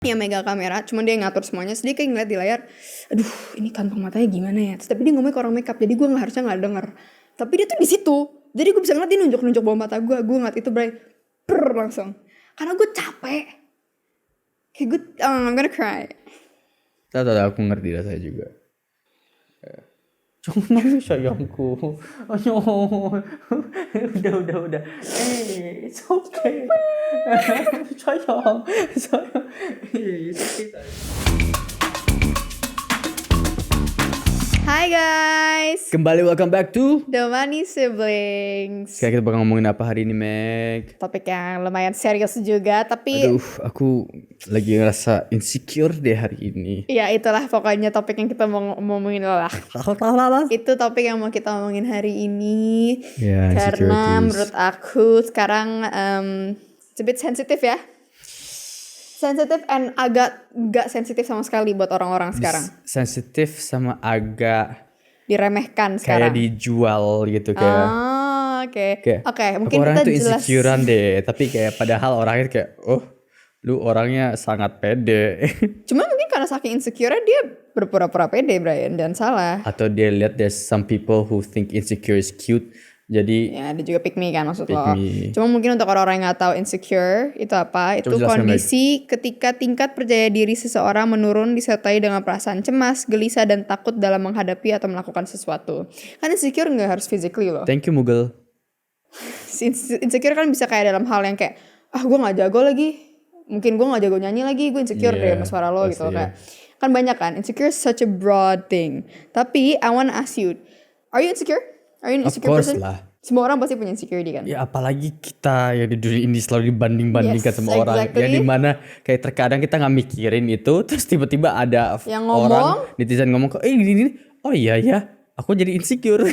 yang megang kamera, cuman dia yang ngatur semuanya. Terus dia kayak ngeliat di layar, aduh ini kantong matanya gimana ya. Terus, tapi dia ngomongnya ke orang makeup, jadi gue harusnya nggak denger. Tapi dia tuh di situ, jadi gue bisa ngeliat dia nunjuk bawah mata gue ngeliat itu bray, langsung. Karena gue capek, kayak gue, I'm gonna cry. Tahu aku ngerti rasanya juga. Jangan nangis sayangku. Ayo, udah. It's okay. sayang. It's okay. Hai guys, Kembali welcome back to The Money Siblings. Sekarang kita bakal ngomongin apa hari ini, Meg? Topik yang lumayan serius juga, tapi Aduh, aku lagi ngerasa insecure deh hari ini. ya itulah pokoknya topik yang kita mau ngomongin lah. Itu topik yang mau kita ngomongin hari ini. Ya, Karena insecurities. menurut aku sekarang it's a bit sensitive ya. Sensitif and agak gak sensitif sama sekali buat orang-orang sekarang. Sensitif sama agak Diremehkan sekarang. kayak dijual gitu kayak. Oke. Kayak, Oke, aku mungkin orangnya kita tuh jelas. insecurean deh, tapi kayak padahal orangnya kayak, oh, lu orangnya sangat pede. Cuma mungkin karena saking insecure dia berpura-pura pede, Brian, dan salah. Atau dia lihat there's some people who think insecure is cute, jadi Ya, ada juga pick me kan maksud Pick lo. me. Cuma mungkin untuk orang-orang yang gak tahu insecure itu apa? Itu Coba jelaskan, kondisi ketika tingkat percaya diri seseorang menurun disertai dengan perasaan cemas, gelisah, dan takut dalam menghadapi atau melakukan sesuatu. Kan insecure gak harus physically loh. thank you Mughal. Insecure kan bisa kayak dalam hal yang kayak, gue gak jago lagi. Mungkin gue gak jago nyanyi lagi, gue insecure deh Iya, sama suara lo gitu loh. pasti, Kayak, kan banyak kan, insecure is such a broad thing. Tapi I wanna ask you, are you insecure? Are you an Of insecure course person? lah. Semua orang pasti punya insecurity kan? Ya apalagi kita yang di dunia ini selalu dibanding-bandingkan Yes, sama orang. exactly. Yang dimana kayak terkadang kita gak mikirin itu, terus tiba-tiba ada Yang orang, ngomong. netizen ngomong, ini, oh iya ya, aku jadi insecure.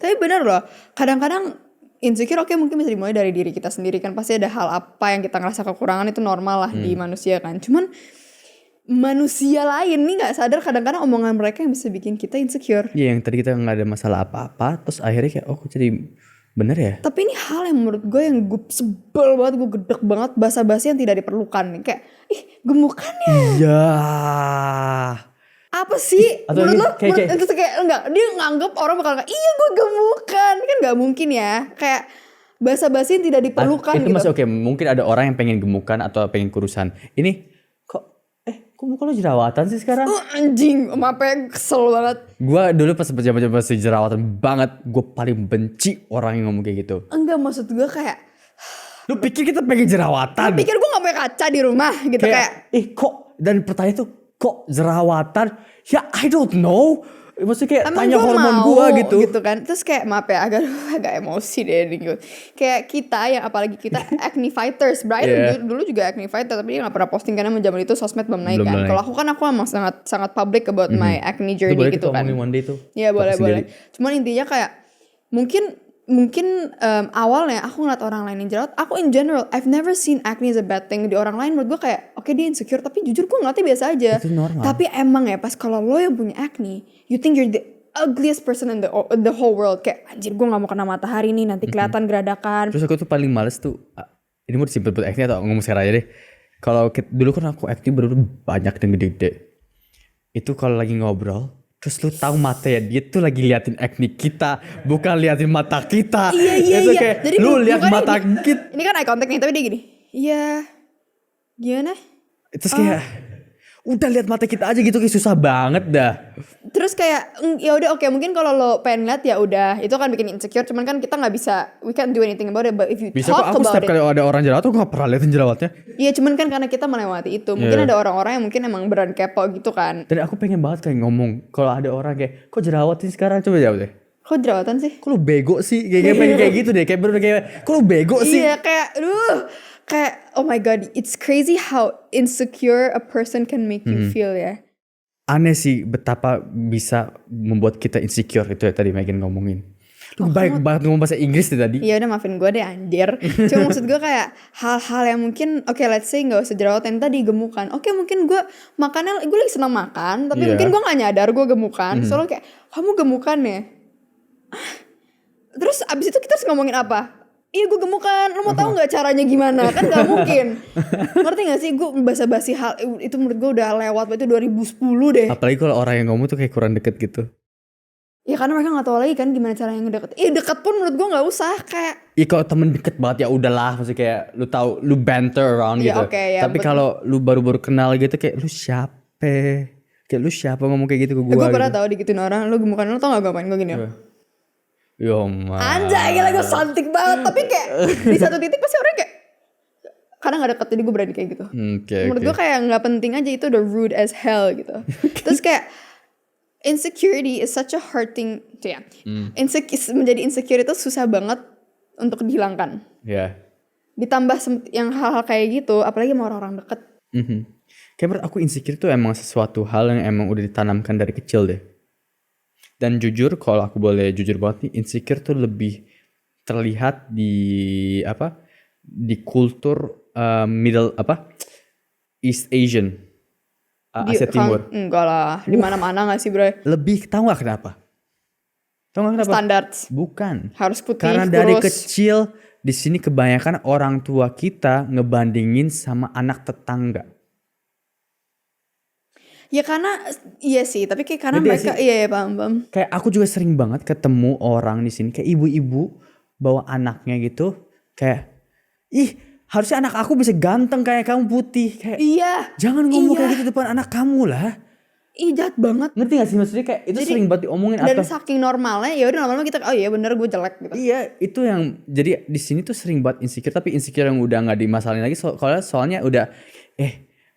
Tapi benar loh, kadang-kadang insecure mungkin bisa dimulai dari diri kita sendiri kan. Pasti ada hal apa yang kita ngerasa kekurangan, itu normal lah di manusia kan. Cuman manusia lain nih gak sadar kadang-kadang omongan mereka yang bisa bikin kita insecure. Iya, yang tadi kita gak ada masalah apa-apa, terus akhirnya kayak, oh kok jadi bener ya? Tapi ini hal yang menurut gue yang gue sebel banget, gue gedek banget, basa-basi yang tidak diperlukan nih. Kayak, gemukannya Iya. apa sih? Atau Menurut ini lo, kayak- terus kayak enggak, dia nganggep orang bakal kayak, iya gue gemukan. Kan gak mungkin ya. Kayak basa-basi yang tidak diperlukan Itu gitu. masih oke. Mungkin ada orang yang pengen gemukan atau pengen kurusan. Ini kok muka lo jerawatan sih sekarang? Anjing, maafnya kesel banget. Gua dulu pas zaman masih jerawatan banget, gue paling benci orang yang ngomong kayak gitu. Enggak, maksud gue kayak, Lu pikir kita pengen jerawatan? pikir gue gak punya kaca di rumah gitu kayak. kok, dan pertanyaan tuh kok jerawatan? Ya I don't know. Maksudnya kayak Emang tanya gue hormon mau gua gitu. kan. Terus kayak maaf ya agak emosi deh gitu. Kayak kita yang apalagi kita acne fighters. Brian Yeah. dulu juga acne fighter, tapi dia gak pernah posting karena zaman itu sosmed belum naik Belum kan. naik. Kalau aku emang sangat public about my acne Itu journey boleh gitu kita kan. omongin one day tuh. Iya boleh. Topik sendiri. Cuman intinya kayak mungkin awalnya aku ngeliat orang lain yang jerawat. Aku in general I've never seen acne as a bad thing. Di orang lain menurut gue kayak oke, dia insecure, tapi jujur gue ngeliatnya biasa aja. Itu normal. Tapi emang ya pas kalau lo yang punya acne, you think you're the ugliest person in the whole world. Kayak anjir gue gak mau kena matahari nih, nanti kelihatan geradakan. Terus aku tuh paling males tuh, ini mau disimpan buat acne atau ngomong sekarang aja deh. Kalau dulu kan aku acne baru banyak dan gede-gede. Itu kalau lagi ngobrol, terus lu tahu mata ya, dia tuh lagi liatin acne kita, bukan liatin mata kita. Iya. Itu kayak Jadi lu lihat bukannya mata kita. Ini kan eye contact nih, tapi dia gini. Iya. Gimana? Terus kayak udah lihat mata kita aja gitu, kayak susah banget dah. Terus kayak ya udah oke, mungkin kalau lo pengen lihat ya udah, itu kan bikin insecure. Cuman kan kita nggak bisa, we can't do anything about it. But if you Bisa kok talk aku about setiap it, kali ada orang jerawat aku gak pernah liatin jerawatnya. iya cuman kan karena kita melewati itu. Mungkin Yeah. ada orang-orang yang mungkin emang beran kepo gitu kan. Dan aku pengen banget kayak ngomong, kalau ada orang kayak, kok jerawat sih sekarang, coba jawab deh. Kok jerawatan sih? Kok lu bego sih? Kayak pengen kayak gitu deh, kayak bener kayak, kok lu bego sih? Iya kayak kayak oh my god, it's crazy how insecure a person can make you feel ya. Aneh sih betapa bisa membuat kita insecure, itu ya tadi Megan ngomongin. Lu baik banget ngomong bahasa Inggris deh tadi. Iya udah maafin gue deh anjir. Cuma maksud gue kayak hal-hal yang mungkin oke, let's say gak usah jerawatan tadi gemukan. Oke, mungkin gue makannya, gue lagi senang makan, tapi Iya. mungkin gue gak nyadar gue gemukan. Soalnya kayak kamu gemukan ya. Terus abis itu kita harus ngomongin apa? Iya gue gemuk kan, lo mau tahu nggak caranya gimana? Kan nggak mungkin. Ngerti gak sih, gue basa-basi hal itu menurut gue udah lewat, itu 2010 deh. Apalagi kalau orang yang ngomong tuh kayak kurang deket gitu. Ya karena mereka nggak tahu lagi kan gimana caranya ngedeket. Deket pun menurut gue nggak usah kayak. Iya kalau temen deket banget ya udahlah, maksudnya kayak lu tahu lu banter around Iya, gitu. oke, ya, Tapi betul. kalau lu baru-baru kenal gitu kayak lu siapa? Kayak lu siapa ngomong kayak gitu ke Gue gua pernah gitu. tahu digituin orang, lo gemukan, lo tau gak gue apain gue gini ya? Yo man. Anjay gila gue cantik banget. Tapi kayak di satu titik pasti orang kayak karena gak deket jadi gue berani kayak gitu. Oke. Menurut gue kayak gak penting aja, itu udah rude as hell gitu. Terus kayak insecurity is such a hard thing tuh ya. Menjadi insecure itu susah banget untuk dihilangkan. Ya. Ditambah yang hal-hal kayak gitu, apalagi sama orang-orang deket. Kayak menurut aku insecure tuh emang sesuatu hal yang emang udah ditanamkan dari kecil deh. Dan jujur kalau aku boleh jujur banget nih, insecure tuh lebih terlihat di apa? Di kultur East Asian. Asia Timur. Enggak lah, di mana-mana gak sih bro? Lebih tahu gak kenapa? Tahu gak kenapa? Standar Bukan. harus putih, Karena dari kurus. kecil di sini kebanyakan orang tua kita ngebandingin sama anak tetangga. Ya karena iya sih, tapi kayak karena Ngerti gak mereka iya paham. Kayak aku juga sering banget ketemu orang di sini kayak ibu-ibu bawa anaknya gitu kayak ih harusnya anak aku bisa ganteng kayak kamu putih kayak Iya. jangan ngomong iya. kayak gitu depan anak kamu lah. Ih jahat banget. Ngerti gak sih maksudnya kayak itu sering banget diomongin Dan atau saking normalnya ya udah lama-lama kita oh iya bener gue jelek gitu. iya itu yang jadi di sini tuh sering banget insecure tapi insecure yang udah nggak dimasalahin lagi soalnya udah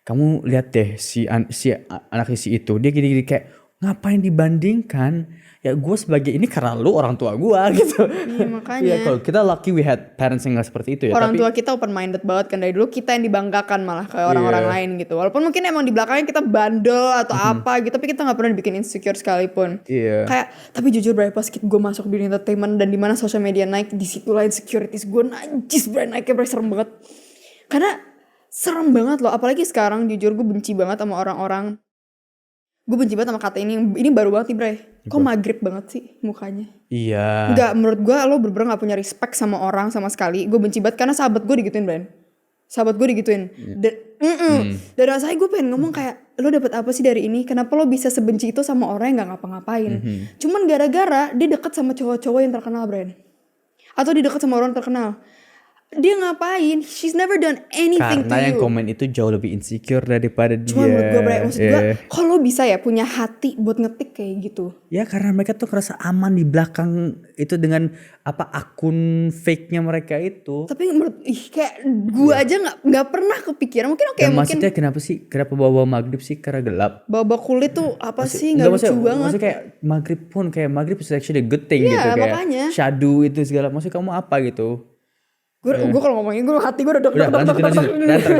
kamu lihat deh si anaknya si itu dia gini-gini kayak ngapain dibandingkan ya gue sebagai ini karena lu orang tua gue gitu. Iya makanya. Iya kalau kita lucky we had parents yang nggak seperti itu ya Orang tapi tua kita open minded banget kan dari dulu, kita yang dibanggakan malah kayak orang-orang lain gitu. Walaupun mungkin emang di belakangnya kita bandel atau apa gitu, tapi kita nggak pernah dibikin insecure sekalipun. iya Kayak tapi jujur bro, pas gue masuk di entertainment dan di mana sosial media naik, di situ lah insecurities gue najis bro, naiknya bro, serem banget. Karena serem banget loh, apalagi sekarang jujur gue benci banget sama orang-orang. Gue benci banget sama kata ini baru banget nih Bray. Kok maghrib banget sih mukanya? iya Enggak, menurut gue lo bener-bener gak punya respect sama orang sama sekali. Gue benci banget karena sahabat gue digituin Bray. Sahabat gue digituin. Dan rasanya gue pengen ngomong kayak, lo dapet apa sih dari ini? Kenapa lo bisa sebenci itu sama orang yang gak ngapa-ngapain? Cuman gara-gara dia deket sama cowok-cowok yang terkenal Bray. Atau dia deket sama orang terkenal. Dia ngapain? She's never done anything karena to yang you. komen itu jauh lebih insecure daripada dia. Cuma menurut gue Bray, maksud gue kalau bisa ya punya hati buat ngetik kayak gitu. Ya karena mereka tuh ngerasa aman di belakang itu dengan akun fake-nya mereka itu. Tapi menurut kayak gue aja nggak pernah kepikiran. Mungkin oke, Dan mungkin maksudnya kenapa bawa maghrib sih karena gelap? babak kulit tuh apa sih nggak lucu banget. Maksudnya kayak maghrib is actually a good thing Iya, gitu kayak makanya. shadow itu segala. Maksudnya kamu apa gitu? Gue kalau ngomongin gue hati gue udah Udah lanjutin.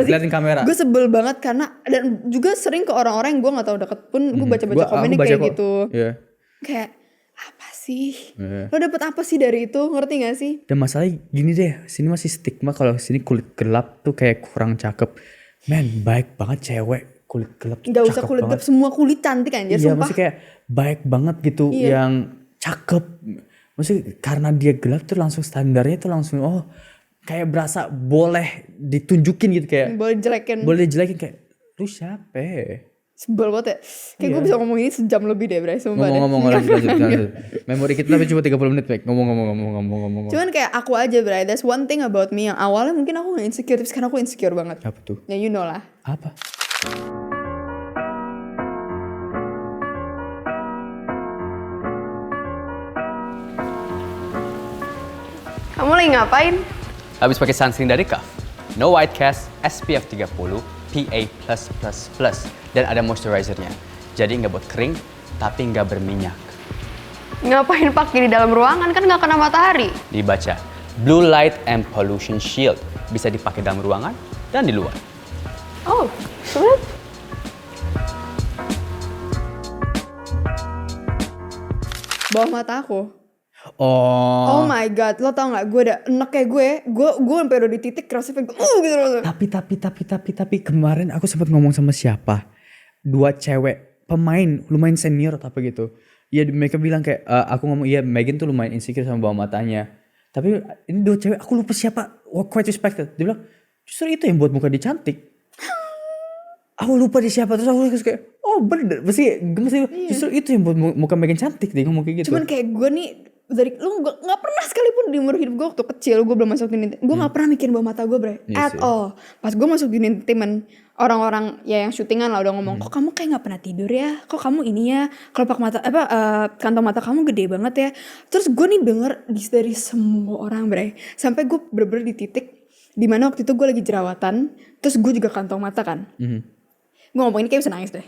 Liatin kamera. Gue sebel banget karena dan juga sering ke orang-orang yang gue nggak tahu deket pun gue baca-baca komennya baca kayak kok. gitu. Iya. Kayak apa sih? Iya. Lo dapet apa sih dari itu? Ngerti gak sih? Dan masalahnya gini deh, sini masih stigma kalau sini kulit gelap tuh kayak kurang cakep. Men, baik banget cewek kulit gelap tuh Gak cakep usah kulit banget. gelap, semua kulit cantik anjir, Iya, sumpah. maksudnya kayak baik banget gitu yang cakep. Maksudnya karena dia gelap tuh langsung standarnya tuh langsung kayak berasa boleh ditunjukin gitu kayak Boleh dijelekin. boleh dijelekin kayak lu siapa? Sebel banget ya. Kayak gue bisa ngomong ini sejam lebih deh Bray, sumpah deh. Ngomong lanjut. Memori kita tapi cuma 30 menit, Pak. Ngomong. Cuman kayak aku aja Bray, there's one thing about me yang awalnya mungkin aku gak insecure, tapi sekarang aku insecure banget. Apa tuh? Ya you know lah. Apa? Kamu lagi ngapain? Habis pakai sunscreen dari Kaf. No white cast, SPF 30, PA+++, dan ada moisturizernya. Jadi nggak buat kering, tapi nggak berminyak. Ngapain pakai di dalam ruangan, kan gak kena matahari. Dibaca, Blue Light and Pollution Shield. Bisa dipakai dalam ruangan dan di luar. Oh, sulit. Bawah mata aku. Oh my god, lo tau gak, gue udah enek kayak gue sampai udah di titik kerasa pengen gitu loh. Tapi kemarin aku sempat ngomong sama siapa? Dua cewek pemain lumayan senior atau apa gitu. Iya mereka bilang kayak aku ngomong iya Megan tuh lumayan insecure sama bawah matanya. Tapi ini dua cewek, aku lupa siapa. Quite respected. Dia bilang, justru itu yang buat muka dia cantik. Aku lupa dia siapa. Terus aku kayak, oh bener. Mesti justru itu yang buat muka makin cantik. Dia ngomong kayak gitu. Cuman kayak gue nih dari lu nggak pernah sekalipun di umur hidup gue waktu kecil gue belum masuk dunia gue nggak pernah mikirin bahwa mata gue bre Iya at sih. all. Pas gue masuk dunia entertainment orang-orang ya yang syutingan lah udah ngomong kok kamu kayak nggak pernah tidur ya, kok kamu ini ya kelopak mata kantong mata kamu gede banget ya. Terus gue nih denger dari semua orang bre sampai gue bener-bener di titik dimana waktu itu gue lagi jerawatan terus gue juga kantong mata kan. Gue ngomong ini kayak bisa nangis deh.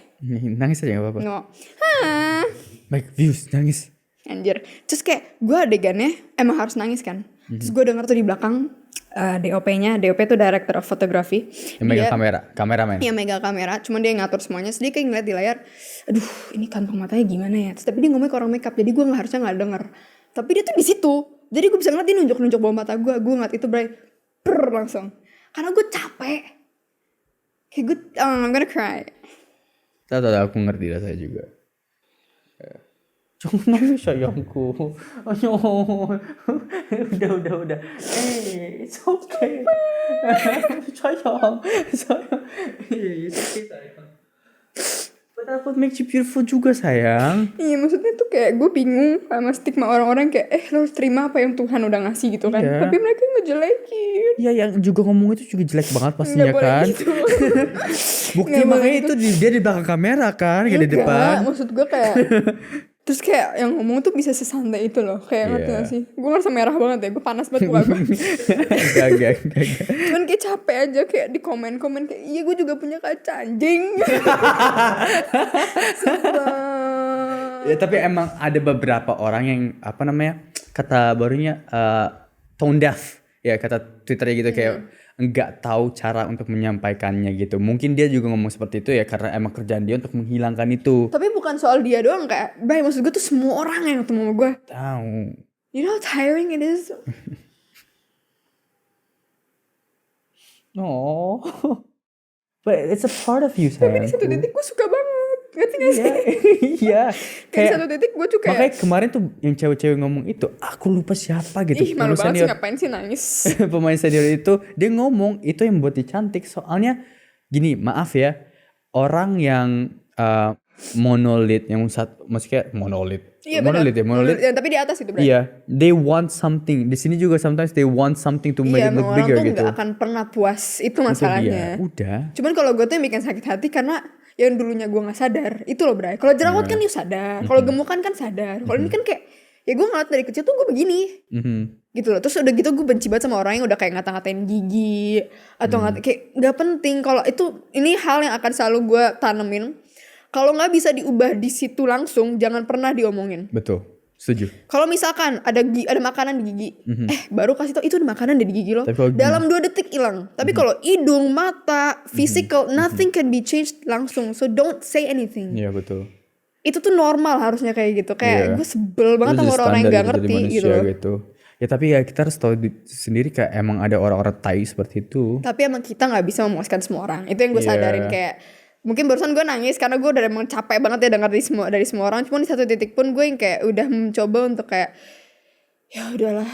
Nangis aja gak apa-apa. Ngomong hah Baik views nangis. anjir. Terus kayak gue adegannya emang harus nangis kan. Terus gue denger tuh di belakang DOP-nya. DOP tuh Director of Photography. Yang megang kameramen. Iya megang kamera. Cuman dia yang ngatur semuanya. Terus dia kayak ngeliat di layar. Aduh ini kantong matanya gimana ya. Terus tapi dia ngomongnya ke orang makeup. Jadi gue harusnya gak denger. Tapi dia tuh di situ. Jadi gue bisa ngeliat dia nunjuk-nunjuk bawah mata gue. Gue ngeliat itu langsung. Karena gue capek. Kayak gue I'm gonna cry. Tahu aku ngerti rasanya juga. Jangan nangis sayangku. Ayo. Udah. It's okay. Sayang. It's okay sayang. But that's what makes you beautiful juga sayang. Iya maksudnya tuh kayak gue bingung sama stigma orang-orang kayak lo harus terima apa yang Tuhan udah ngasih gitu kan. Iya. Tapi mereka ngejelekin. Iya yang juga ngomong itu juga jelek banget pastinya Nggak boleh kan. gitu. Bukti Nggak boleh makanya gitu. itu dia di belakang kamera kan, gak di Enggak, depan. maksud gue kayak terus kayak yang ngomong tuh bisa sesantai itu loh. Kayak ngerti Iya. gak sih? Gue ngerasa merah banget ya. Gue panas banget muka gue. Gak. Cuman kayak capek aja kayak di komen-komen kayak iya gue juga punya kaca anjing. Sumpah. Ya tapi emang ada beberapa orang yang apa namanya kata barunya tone deaf ya kata Twitternya gitu kayak nggak tahu cara untuk menyampaikannya gitu. Mungkin dia juga ngomong seperti itu ya karena emang kerjaan dia untuk menghilangkan itu. Tapi bukan soal dia doang kayak Bray maksud gue tuh semua orang yang ketemu sama gue. Tahu. You know how tiring it is? No. But it's a part of you sayang. Tapi di satu titik gue suka banget. Ngerti gak sih? Iya. Kayak di satu titik gue tuh kayak makanya kemarin tuh yang cewek-cewek ngomong itu aku lupa siapa gitu. ih malu Pemain banget sih senior. ngapain sih nangis. Pemain senior itu dia ngomong itu yang buat dia cantik soalnya gini maaf ya orang yang monolit yang maksudnya monolit Iya monolit benar. Ya, tapi di atas itu berarti. iya they want something di sini juga sometimes they want something to make Iya, it look emang orang bigger tuh gitu gak akan pernah puas. Itu Itu masalahnya. dia. Udah Cuman kalau gue tuh yang bikin sakit hati karena yang dulunya gue gak sadar. Itu loh Bray. Kalau jerawat kan you sadar. Kalau gemukan kan sadar. Kalau ini kan kayak ya gue ngeliat dari kecil tuh gue begini. Gitu loh. Terus udah gitu gue benci banget sama orang yang udah kayak ngata-ngatain gigi. Atau kayak gak penting. Kalau itu ini hal yang akan selalu gue tanemin. Kalau gak bisa diubah di situ langsung jangan pernah diomongin. betul setuju Kalau misalkan ada makanan di gigi, baru kasih tau itu ada makanan di gigi lo. Tapi kalau Dalam 2 detik hilang. Tapi kalau hidung, mata, physical, nothing can be changed langsung. So don't say anything. iya betul Itu tuh normal harusnya kayak gitu. Iya. Kayak gue sebel banget Itu sama jadi orang-orang yang standar gak gitu jadi ngerti gitu. manusia gitu ya tapi ya kita harus tahu sendiri kayak emang ada orang-orang tai seperti itu Tapi emang kita gak bisa memuaskan semua orang. Itu yang gue Iya. sadarin kayak mungkin barusan gue nangis karena gue udah emang capek banget ya denger dari semua orang. Cuman di satu titik pun gue yang kayak udah mencoba untuk kayak ya udahlah.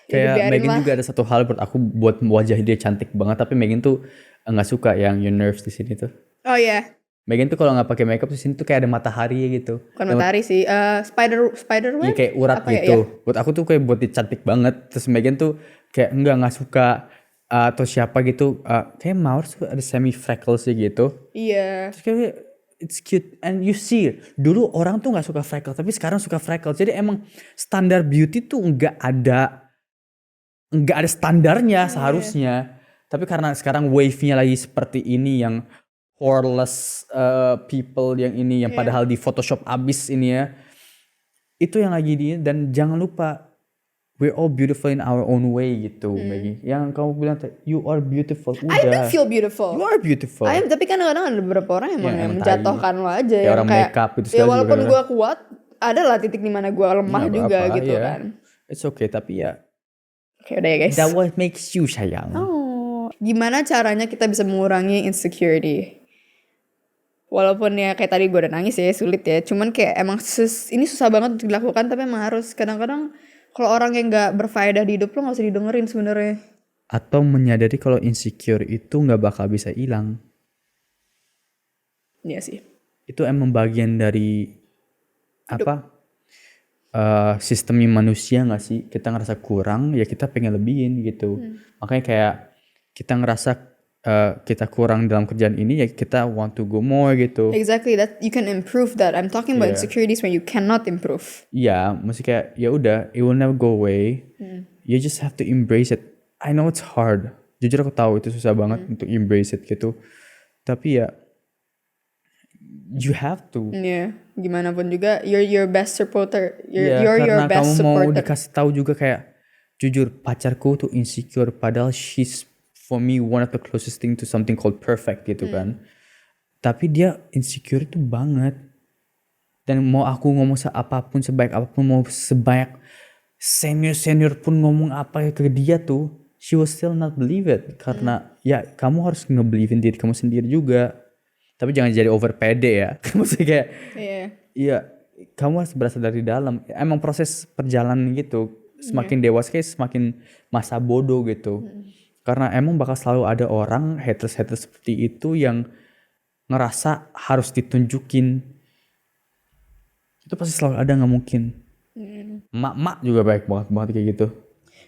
Ya kayak biarin Megan lah. juga ada satu hal buat aku buat wajah dia cantik banget tapi Megan tuh nggak suka yang your nerves di sini tuh. Oh iya. Megan tuh kalau nggak pakai makeup di sini tuh kayak ada matahari gitu. Bukan matahari sih, spider Iya web? kayak urat Apa ya? gitu. Iya. Buat aku tuh kayak buat dia cantik banget. Terus Megan tuh kayak nggak suka atau siapa gitu. Kayak Mars tuh ada semi freckles gitu. Iya. Terus kayak it's cute and you see dulu orang tuh nggak suka freckles tapi sekarang suka freckles. Jadi emang standar beauty tuh nggak ada standarnya seharusnya. Tapi karena sekarang wave-nya lagi seperti ini yang poreless people yang ini yang padahal di Photoshop abis ini ya. Itu yang lagi di dan jangan lupa we're all beautiful in our own way gitu Maggie. Yang kamu bilang you are beautiful. I do Udah. feel beautiful. You are beautiful. Tapi kadang-kadang ada beberapa orang Yang emang yang emang menjatuhkan lo aja. Kayak yang orang kayak, makeup itu ya segala walaupun juga. gue kuat, ada lah titik dimana gue lemah Nggak juga apa-apa, gitu ya. kan. It's okay tapi ya Oke udah ya guys. that what makes you sayang. Oh, gimana caranya kita bisa mengurangi insecurity? Walaupun ya kayak tadi gue udah nangis ya sulit ya. Cuman kayak emang ini susah banget untuk dilakukan tapi emang harus kadang-kadang Kalau orang yang nggak berfaedah di hidup lo nggak usah didengerin sebenarnya. Atau menyadari kalau insecure itu nggak bakal bisa hilang. Iya sih. Itu emang bagian dari sistemnya manusia nggak sih? Kita ngerasa kurang ya kita pengen lebihin gitu. Makanya kayak kita ngerasa kita kurang dalam kerjaan ini ya kita want to go more gitu. Exactly, that you can improve that. I'm talking about Yeah. insecurities when you cannot improve. Iya, mesti kayak ya udah, it will never go away. You just have to embrace it. I know it's hard. Jujur aku tahu itu susah banget untuk embrace it gitu. Tapi ya you have to. Iya, gimana pun juga you're your best supporter. Iya, You're your karena best kamu mau supporter. dikasih tahu juga kayak jujur pacarku tuh insecure padahal she's for me one of the closest thing to something called perfect gitu kan. Tapi dia insecure itu banget. Dan mau aku ngomong apapun sebaik apapun mau sebanyak senior pun ngomong apa ke dia tuh she will still not believe it karena ya kamu harus nge-believein diri kamu sendiri juga. Tapi jangan jadi over pede ya. Maksudnya kayak Iya. iya, kamu harus berasal dari dalam. Emang proses perjalanan gitu. Semakin dewasa kayak semakin masa bodoh gitu. Karena emang bakal selalu ada orang haters seperti itu yang ngerasa harus ditunjukin. Itu pasti selalu ada, nggak mungkin. Mak juga baik banget kayak gitu.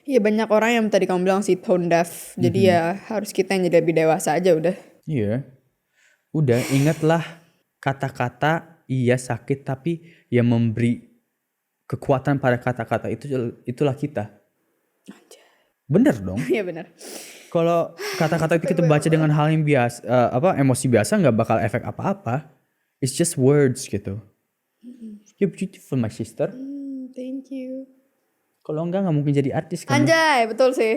Iya, banyak orang yang tadi kamu bilang sih tone deaf. Jadi ya harus kita yang jadi lebih dewasa aja udah. Iya. Udah, ingatlah kata-kata iya sakit tapi yang memberi kekuatan pada kata-kata itulah kita. Bener dong. Iya benar. Kalau kata-kata itu kita baca dengan hal yang biasa, emosi biasa nggak bakal efek apa-apa. It's just words gitu. You're beautiful my sister. Thank you. Kalau nggak mungkin jadi artis kan? Anjay, betul sih.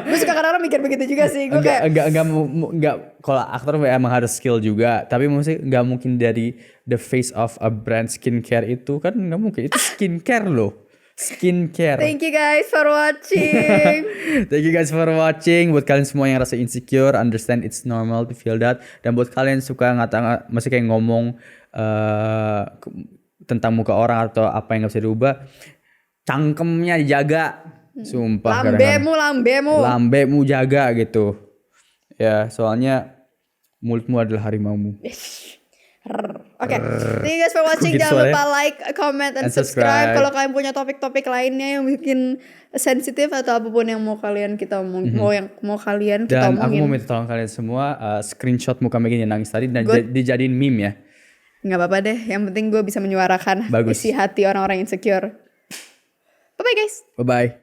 Gue suka kadang-kadang mikir begitu juga sih. Gue kayak Enggak. Kalau aktor emang harus skill juga. Tapi maksudnya nggak mungkin dari the face of a brand skincare itu kan nggak mungkin. Itu skincare loh. Skincare. thank you guys for watching. Thank you guys for watching. Buat kalian semua yang rasa insecure, understand it's normal to feel that. Dan buat kalian suka masih kayak ngomong tentang muka orang atau apa yang nggak bisa diubah, cangkemnya dijaga. Sumpah. Lambemu jaga gitu. Ya, soalnya mulutmu adalah harimaumu. Oke, thank you guys for watching. Gitu Jangan suaranya. lupa like, comment, and And subscribe. subscribe. Kalau kalian punya topik-topik lainnya yang mungkin sensitif atau apapun yang mau kalian kita mau kalian kita Dan aku omongin. mau minta tolong kalian semua screenshot muka Megan yang nangis tadi dan dijadiin meme ya. Nggak apa-apa deh. Yang penting gue bisa menyuarakan Bagus. isi hati orang-orang insecure. Bye bye guys. Bye bye.